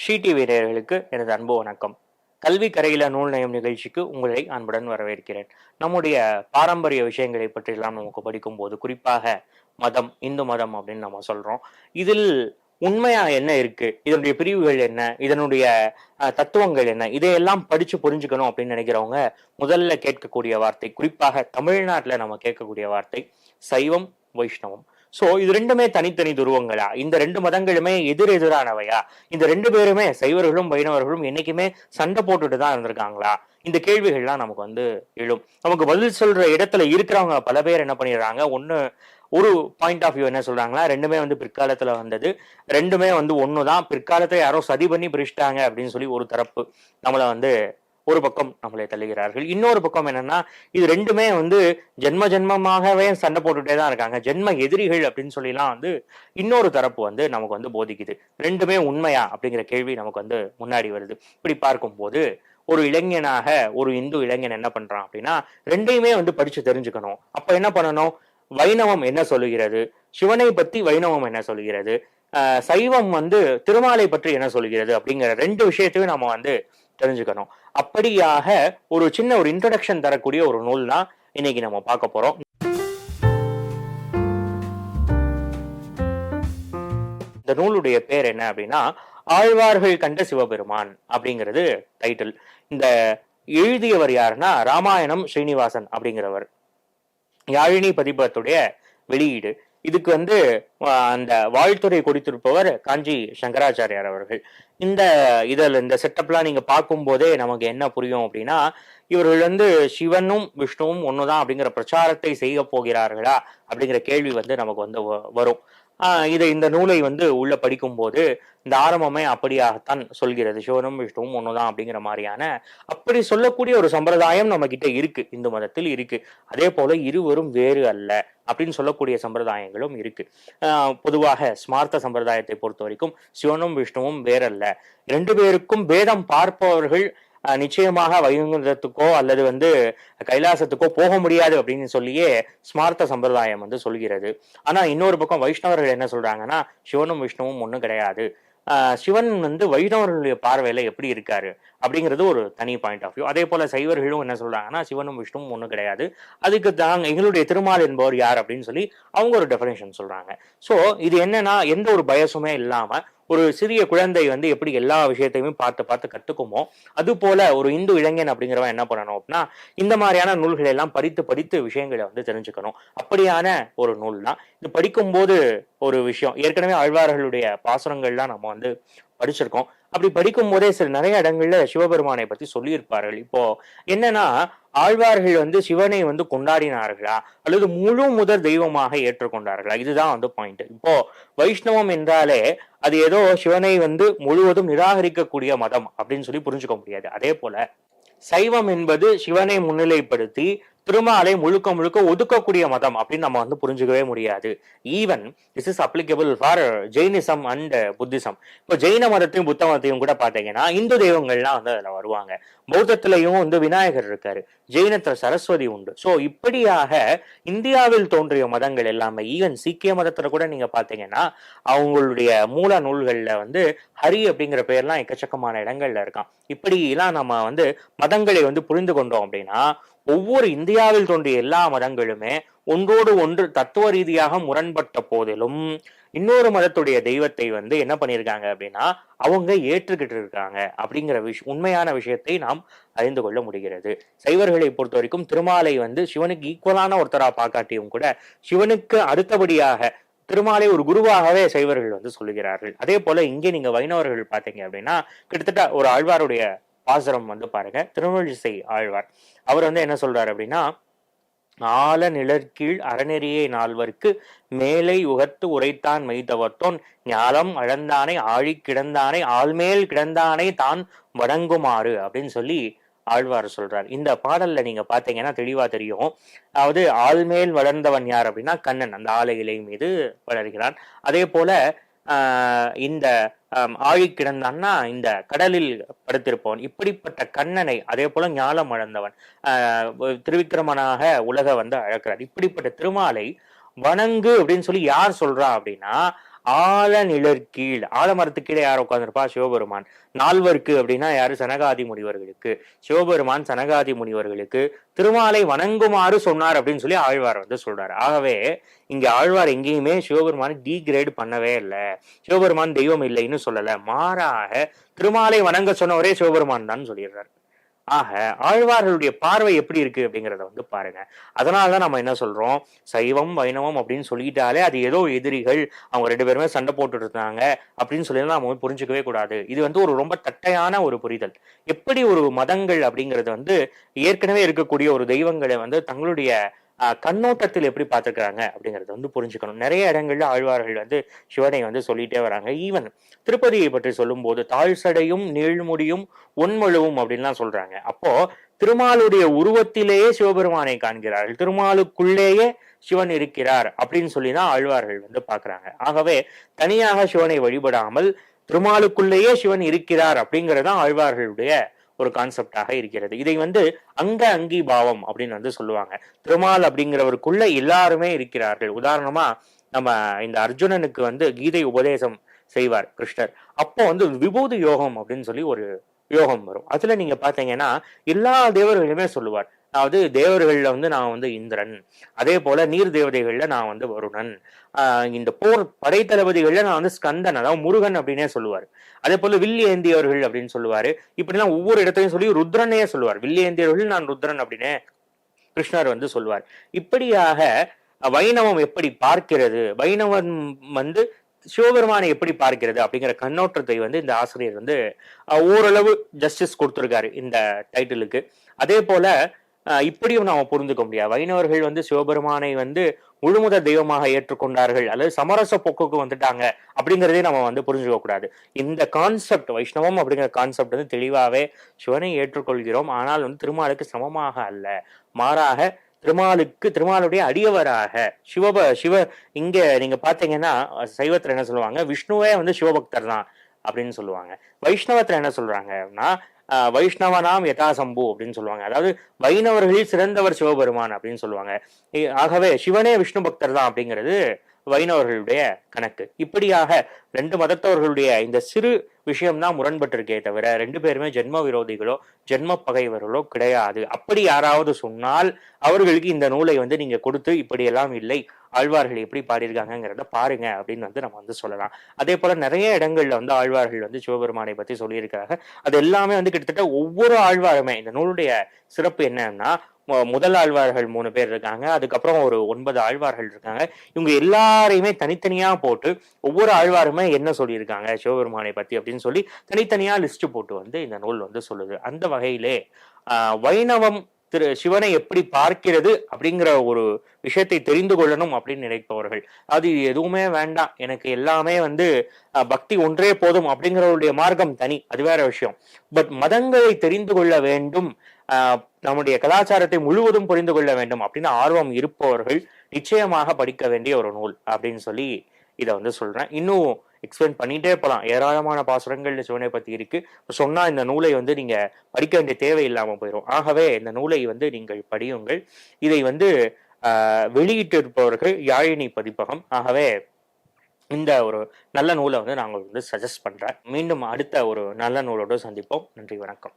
She TV நேயர்களுக்கு எனது அன்பு வணக்கம். கல்வி கரையில நூல் நயம் நிகழ்ச்சிக்கு உங்களை அன்புடன் வரவேற்கிறேன். நம்முடைய பாரம்பரிய விஷயங்களை பற்றியெல்லாம் நமக்கு படிக்கும்போது, குறிப்பாக மதம், இந்து மதம் அப்படின்னு நம்ம சொல்றோம். இதில் உண்மையா என்ன இருக்கு? இதனுடைய பிரிவுகள் என்ன? இதனுடைய தத்துவங்கள் என்ன? இதையெல்லாம் படிச்சு புரிஞ்சுக்கணும் அப்படின்னு நினைக்கிறவங்க, முதல்ல கேட்கக்கூடிய வார்த்தை, குறிப்பாக தமிழ்நாட்டுல நம்ம கேட்கக்கூடிய வார்த்தை சைவம், வைஷ்ணவம். சோ இது 2மே தனித்தனி துருவங்களா? இந்த 2 மதங்களுமே எதிரானவையா? இந்த 2 பேருமே சைவர்களும், வைணவர்களும் என்னைக்குமே சண்டை போட்டுட்டு தான் இருந்திருக்காங்களா? இந்த கேள்விகள்லாம் நமக்கு எழும். நமக்கு பதில் சொல்ற இடத்துல இருக்கிறவங்க பல பேர் என்ன பண்ணிடுறாங்க, ஒரு பாயிண்ட் ஆஃப் வியூ என்ன சொல்றாங்களா, 2மே பிற்காலத்துல வந்தது. 2மே ஒண்ணுதான். பிற்காலத்தை யாரோ சதி பண்ணி பிரிச்சுட்டாங்க அப்படின்னு சொல்லி ஒரு தரப்பு நம்மள ஒரு பக்கம் நம்மளை தள்ளுகிறார்கள். இன்னொரு பக்கம் என்னன்னா, இது 2மே ஜென்ம ஜென்மமாகவே சண்டை போட்டுட்டே தான் இருக்காங்க. ஜென்ம எதிரிகள் அப்படின்னு சொல்லிலாம் இன்னொரு தரப்பு நமக்கு போதிக்குது. 2மே உண்மையா அப்படிங்கிற கேள்வி நமக்கு முன்னாடி வருது. இப்படி பார்க்கும்போது ஒரு இளைஞனாக ஒரு இந்து இளைஞன் என்ன பண்றான் அப்படின்னா, 2யுமே படிச்சு தெரிஞ்சுக்கணும். அப்ப என்ன பண்ணணும்? வைணவம் என்ன சொல்லுகிறது, சிவனை பத்தி வைணவம் என்ன சொல்லுகிறது, சைவம் திருமாலை பற்றி என்ன சொல்லுகிறது அப்படிங்கிற 2 விஷயத்தையும் நம்ம தெரிஞ்சுக்கணும். அப்படியாக ஒரு சின்ன ஒரு இன்ட்ரோடக்ஷன் தரக்கூடிய ஒரு நூல் தான் இன்னைக்கு நம்ம பார்க்க போறோம். இந்த நூலுடைய பேர் என்ன அப்படின்னா, ஆழ்வார்கள் கண்ட சிவபெருமான் அப்படிங்கிறது டைட்டில். இந்த எழுதியவர் யாருன்னா, ராமாயணம் ஸ்ரீனிவாசன் அப்படிங்கிறவர். யாழினி பதிப்பகத்துடைய வெளியீடு. இதுக்கு அந்த வாழ்த்துறை கொடுத்திருப்பவர் காஞ்சி சங்கராச்சாரியார் அவர்கள். இந்த செட்டப்லாம் நீங்க பார்க்கும் போதே நமக்கு என்ன புரியும் அப்படின்னா, இவர்கள் சிவனும் விஷ்ணுவும் ஒண்ணுதான் அப்படிங்கிற பிரச்சாரத்தை செய்ய போகிறார்களா அப்படிங்கிற கேள்வி நமக்கு வரும். இந்த நூலை உள்ள படிக்கும் போது இந்த ஆரம்பமே அப்படியாகத்தான் சொல்கிறது. சிவனும் விஷ்ணுவும் ஒண்ணுதான் அப்படிங்கிற மாதிரியான அப்படி சொல்லக்கூடிய ஒரு சம்பிரதாயம் நம்ம கிட்ட இருக்கு, இந்து மதத்தில் இருக்கு. அதே போல இருவரும் வேறு அல்ல அப்படின்னு சொல்லக்கூடிய சம்பிரதாயங்களும் இருக்கு. பொதுவாக ஸ்மார்த்த சம்பிரதாயத்தை பொறுத்த வரைக்கும் சிவனும் விஷ்ணுவும் வேறல்ல, 2 பேருக்கும் பேதம் பார்ப்பவர்கள் நிச்சயமாக வைகுந்தத்துக்கோ அல்லது கைலாசத்துக்கோ போக முடியாது அப்படின்னு சொல்லியே ஸ்மார்த்த சம்பிரதாயம் சொல்கிறது. ஆனா இன்னொரு பக்கம் வைஷ்ணவர்கள் என்ன சொல்றாங்கன்னா, சிவனும் விஷ்ணுவும் ஒண்ணும் கிடையாது. சிவன் வைணவர்களுடைய பார்வையில எப்படி இருக்காரு அப்படிங்கிறது ஒரு தனி பாயிண்ட் ஆஃப் வியூ. அதே போல சைவர்களும் என்ன சொல்றாங்கன்னா, சிவனும் விஷ்ணுவும் ஒண்ணும் கிடையாது, அதுக்கு தாங்க எங்களுடைய திருமால் என்பவர் யார் அப்படின்னு சொல்லி அவங்க ஒரு டெஃபினேஷன் சொல்றாங்க. சோ இது என்னன்னா, எந்த ஒரு பயசுமே இல்லாம ஒரு சிறிய குழந்தை எப்படி எல்லா விஷயத்தையுமே பார்த்து பார்த்து கத்துக்குமோ, அது போல ஒரு இந்து இளைஞன் அப்படிங்கிறவன் என்ன பண்ணணும் அப்படின்னா, இந்த மாதிரியான நூல்களை எல்லாம் படித்து படித்து விஷயங்களை தெரிஞ்சுக்கணும். அப்படியான ஒரு நூல் தான் இது. படிக்கும் போது ஒரு விஷயம், ஏற்கனவே ஆழ்வார்களுடைய பாசுரங்கள்லாம் நம்ம படிச்சிருக்கோம். அப்படி படிக்கும் போதே நிறைய இடங்கள்ல சிவபெருமானை பத்தி சொல்லியிருப்பார்கள். இப்போ என்னன்னா, ஆழ்வார்கள் சிவனை கொண்டாடினார்களா அல்லது முழு முதற் தெய்வமாக ஏற்றுக்கொண்டார்களா, இதுதான் பாயிண்ட். இப்போ வைஷ்ணவம் என்றாலே அது ஏதோ சிவனை முழுவதும் நிராகரிக்கக்கூடிய மதம் அப்படின்னு சொல்லி புரிஞ்சுக்க முடியாது. அதே போல சைவம் என்பது சிவனை முன்னிலைப்படுத்தி திருமாலை முழுக்க முழுக்க ஒதுக்கக்கூடிய மதம் அப்படின்னு நம்ம புரிஞ்சுக்கவே முடியாது. Even this is applicable for Jainism and Buddhism. இப்போ ஜெயின மதத்தையும் புத்த மதத்தையும் கூட பாத்தீங்கன்னா, இந்து தெய்வங்கள்லாம் அதுல வருவாங்க. பௌத்தத்திலையும் விநாயகர் இருக்காரு, ஜெயினத்துல சரஸ்வதி உண்டு. சோ இப்படியாக இந்தியாவில் தோன்றிய மதங்கள் எல்லாமே, ஈவன் சீக்கிய மதத்துல கூட நீங்க பாத்தீங்கன்னா அவங்களுடைய மூல நூல்கள்ல ஹரி அப்படிங்கிற பேர்லாம் எக்கச்சக்கமான இடங்கள்ல இருக்கான். இப்படி எல்லாம் நம்ம மதங்களை புரிந்து கொண்டோம் அப்படின்னா, ஒவ்வொரு இந்தியாவில் தோன்றிய எல்லா மதங்களுமே ஒன்றோடு ஒன்று தத்துவ ரீதியாக முரண்பட்ட போதிலும் இன்னொரு மதத்துடைய தெய்வத்தை என்ன பண்ணியிருக்காங்க அப்படின்னா அவங்க ஏற்றுக்கிட்டு இருக்காங்க அப்படிங்கிற உண்மையான விஷயத்தை நாம் அறிந்து கொள்ள முடிகிறது. சைவர்களை பொறுத்த வரைக்கும் திருமாலை சிவனுக்கு ஈக்குவலான ஒருத்தரா பார்க்காட்டியும் கூட, சிவனுக்கு அடுத்தபடியாக திருமாலை ஒரு குருவாகவே சைவர்கள் சொல்லுகிறார்கள். அதே போல இங்கே நீங்க வைணவர்கள் பாத்தீங்க அப்படின்னா, கிட்டத்தட்ட ஒரு ஆழ்வாருடைய பாசுரம் பாருங்க, திருமழிசை ஆழ்வார். அவர் என்ன சொல்றாரு அப்படின்னா, ஆல நிழற்கீழ் அறநெறியை நால்வர்க்கு மேலை உகத்து உரைத்தான் மெய்தவத்தோன் ஞாலம் அழந்தானை ஆழி கிடந்தானை ஆள்மேல் கிடந்தானை தான் வணங்குமாறு அப்படின்னு சொல்லி ஆழ்வார் சொல்றார். இந்த பாடல்ல நீங்க பாத்தீங்கன்னா தெளிவா தெரியும். அதாவது ஆள்மேல் வளர்ந்தவன் யார் அப்படின்னா கண்ணன், அந்த ஆலை இலை மீது வளர்கிறான். அதே போல இந்த ஆழி கிடந்தான்னா இந்த கடலில் படுத்திருப்பவன், இப்படிப்பட்ட கண்ணனை, அதே போல ஞாலம் அழந்தவன், திருவிக்கிரமனாக உலக அழக்கிறார். இப்படிப்பட்ட திருமாலை வணங்கு அப்படின்னு சொல்லி யார் சொல்றா அப்படின்னா, ஆல நிழற்கீழ், ஆலமரத்துக்கு கீழே யார் உட்கார்ந்திருப்பா? சிவபெருமான். நால்வர்க்கு அப்படின்னா யாரு? சனகாதி முனிவர்களுக்கு. சிவபெருமான் சனகாதி முனிவர்களுக்கு திருமாலை வணங்குமாறு சொன்னார் அப்படின்னு சொல்லி ஆழ்வார் வந்து சொல்றாரு. ஆகவே இங்க ஆழ்வார் எங்கேயுமே சிவபெருமானை டீகிரேட் பண்ணவே இல்ல. சிவபெருமான் தெய்வம் இல்லைன்னு சொல்லல. மாறாக திருமாலை வணங்க சொன்னவரே சிவபெருமான் தான் சொல்லிடுறாரு. ஆக ஆழ்வார்களுடைய பார்வை எப்படி இருக்கு அப்படிங்கிறத வந்து பாருங்க. அதனாலதான் நம்ம என்ன சொல்றோம், சைவம் வைணவம் அப்படின்னு சொல்லிட்டாலே அது ஏதோ எதிரிகள், அவங்க 2 பேருமே சண்டை போட்டுட்டு இருந்தாங்க அப்படின்னு சொல்லி நம்ம வந்து புரிஞ்சுக்கவே கூடாது. இது வந்து ஒரு ரொம்ப தட்டையான ஒரு புரிதல். எப்படி ஒரு மதங்கள் அப்படிங்கிறது வந்து ஏற்கனவே இருக்கக்கூடிய ஒரு தெய்வங்களை வந்து தங்களுடைய கண்ணோட்டத்தில் எப்படி பார்த்துக்கிறாங்க அப்படிங்கறத வந்து புரிஞ்சுக்கணும். நிறைய இடங்கள்ல ஆழ்வார்கள் வந்து சிவனை வந்து சொல்லிட்டே வராங்க. ஈவன் திருப்பதியை பற்றி சொல்லும்போது தாழ்சடையும் நீழ்முடியும் ஒன்மழுவும் அப்படின்லாம் சொல்றாங்க. அப்போ திருமாலுடைய உருவத்திலேயே சிவபெருமானை காண்கிறார்கள், திருமாலுக்குள்ளேயே சிவன் இருக்கிறார் அப்படின்னு சொல்லிதான் ஆழ்வார்கள் வந்து பாக்குறாங்க. ஆகவே தனியாக சிவனை வழிபடாமல் திருமாலுக்குள்ளேயே சிவன் இருக்கிறார் அப்படிங்கறதான் ஆழ்வார்களுடைய ஒரு கான்செப்டாக இருக்கிறது. இதை வந்து அங்கி பாவம் அப்படின்னு வந்து சொல்லுவாங்க. திருமால் அப்படிங்கிறவருக்குள்ள எல்லாருமே இருக்கிறார்கள். உதாரணமா நம்ம இந்த அர்ஜுனனுக்கு வந்து கீதை உபதேசம் செய்வார் கிருஷ்ணர். அப்போ வந்து விபூதி யோகம் அப்படின்னு சொல்லி ஒரு யோகம் வரும். அதுல நீங்க பாத்தீங்கன்னா எல்லா தேவர்களுமே சொல்லுவார். அதாவது தேவர்கள்ல வந்து நான் வந்து இந்திரன், அதே போல நீர் தேவதைகள்ல நான் வந்து வருணன், இந்த போர் படைத்தளபதிகள்ல நான் வந்து ஸ்கந்தன், அதாவது முருகன் அப்படின்னே சொல்லுவார். அதே போல வில்லி ஏந்தியவர்கள் அப்படின்னு சொல்லுவாரு. இப்படிலாம் ஒவ்வொரு இடத்தையும் சொல்லி ருத்ரனே சொல்லுவார். வில்லி ஏந்தியவர்கள் நான் ருத்ரன் அப்படின்னு கிருஷ்ணர் வந்து சொல்லுவார். இப்படியாக வைணவம் எப்படி பார்க்கிறது, வைணவன் வந்து சிவபெருமானை எப்படி பார்க்கிறது அப்படிங்கிற கண்ணோட்டத்தை வந்து இந்த ஆசிரியர் வந்து ஓரளவு ஜஸ்டிஸ் கொடுத்திருக்காரு இந்த டைட்டிலுக்கு. அதே போல இப்படியும் நாம புரிந்துக்க முடியாது. வைணவர்கள் வந்து சிவபெருமானை வந்து முழுமுதற் தெய்வமாக ஏற்றுக்கொண்டார்கள் அல்லது சமரச போக்குக்கு வந்துட்டாங்க அப்படிங்கிறதே நம்ம வந்து புரிஞ்சுக்க கூடாது. இந்த கான்செப்ட் வைஷ்ணவம் அப்படிங்கிற கான்செப்ட் வந்து தெளிவாவே சிவனை ஏற்றுக்கொள்கிறோம், ஆனால் வந்து திருமாலுக்கு சமமாக அல்ல, மாறாக திருமாலுடைய அடியவராக சிவ இங்க நீங்க பாத்தீங்கன்னா சைவத்துல என்ன சொல்லுவாங்க, விஷ்ணுவே வந்து சிவபக்தர் தான் அப்படின்னு சொல்லுவாங்க. வைஷ்ணவத்துல என்ன சொல்றாங்கன்னா வைஷ்ணவனாம் யதாசம்பு அப்படின்னு சொல்லுவாங்க. அதாவது வைணவர்களில் சிறந்தவர் சிவபெருமான் அப்படின்னு சொல்லுவாங்க. ஆகவே சிவனே விஷ்ணு பக்தர் தான் அப்படிங்கிறது வைணவர்களுடைய கணக்கு. இப்படியாக 2 மதத்தவர்களுடைய இந்த சிறு விஷயம்தான் முரண்பட்டிருக்கே தவிர 2 பேருமே ஜென்ம விரோதிகளோ ஜென்ம பகைவர்களோ கிடையாது. அப்படி யாராவது சொன்னால் அவர்களுக்கு இந்த நூலை வந்து நீங்க கொடுத்து இப்படியெல்லாம் இல்லை, ஆழ்வார்கள் எப்படி பாடியிருக்காங்கிறத பாருங்க அப்படின்னு வந்து நம்ம வந்து சொல்லலாம். அதே போல நிறைய இடங்கள்ல வந்து ஆழ்வார்கள் வந்து சிவபெருமானை பத்தி சொல்லியிருக்கிறாங்க. அது எல்லாமே வந்து கிட்டத்தட்ட ஒவ்வொரு ஆழ்வாருமே, இந்த நூலுடைய சிறப்பு என்னன்னா முதல் ஆழ்வார்கள் 3 பேர் இருக்காங்க, அதுக்கப்புறம் ஒரு 9 ஆழ்வார்கள் இருக்காங்க. இவங்க எல்லாரையுமே தனித்தனியா போட்டு ஒவ்வொரு ஆழ்வாருமே என்ன சொல்லியிருக்காங்க சிவபெருமானை பத்தி அப்படின்னு சொல்லி தனித்தனியா லிஸ்ட் போட்டு வந்து இந்த நூல் வந்து சொல்லுது. அந்த வகையிலே வைணவம் சிவனை எப்படி பார்க்கிறது அப்படிங்கிற ஒரு விஷயத்தை தெரிந்து கொள்ளணும் அப்படின்னு நினைப்பவர்கள், அது எதுவுமே வேண்டாம், எனக்கு எல்லாமே வந்து பக்தி ஒன்றே போதும் அப்படிங்கிறவருடைய மார்க்கம் தனி, அது வேற விஷயம். பட் மதங்களை தெரிந்து கொள்ள வேண்டும், நம்முடைய கலாச்சாரத்தை முழுவதும் புரிந்து கொள்ள வேண்டும் அப்படின்னு ஆர்வம் இருப்பவர்கள் நிச்சயமாக படிக்க வேண்டிய ஒரு நூல் அப்படின்னு சொல்லி இதை வந்து சொல்றேன். இன்னும் எக்ஸ்பிளைன் பண்ணிட்டே போலாம், ஏராளமான பாசுரங்கள் சிவனை பத்தி இருக்கு. சொன்னா இந்த நூலை வந்து நீங்க படிக்க வேண்டிய தேவை இல்லாம போயிடும். ஆகவே இந்த நூலை வந்து நீங்கள் படியுங்கள். இதை வந்து வெளியிட்டு இருப்பவர்கள் யாழினி பதிப்பகம். ஆகவே இந்த ஒரு நல்ல நூலை வந்து நாங்கள் வந்து சஜஸ்ட் பண்றேன். மீண்டும் அடுத்த ஒரு நல்ல நூலோடு சந்திப்போம். நன்றி, வணக்கம்.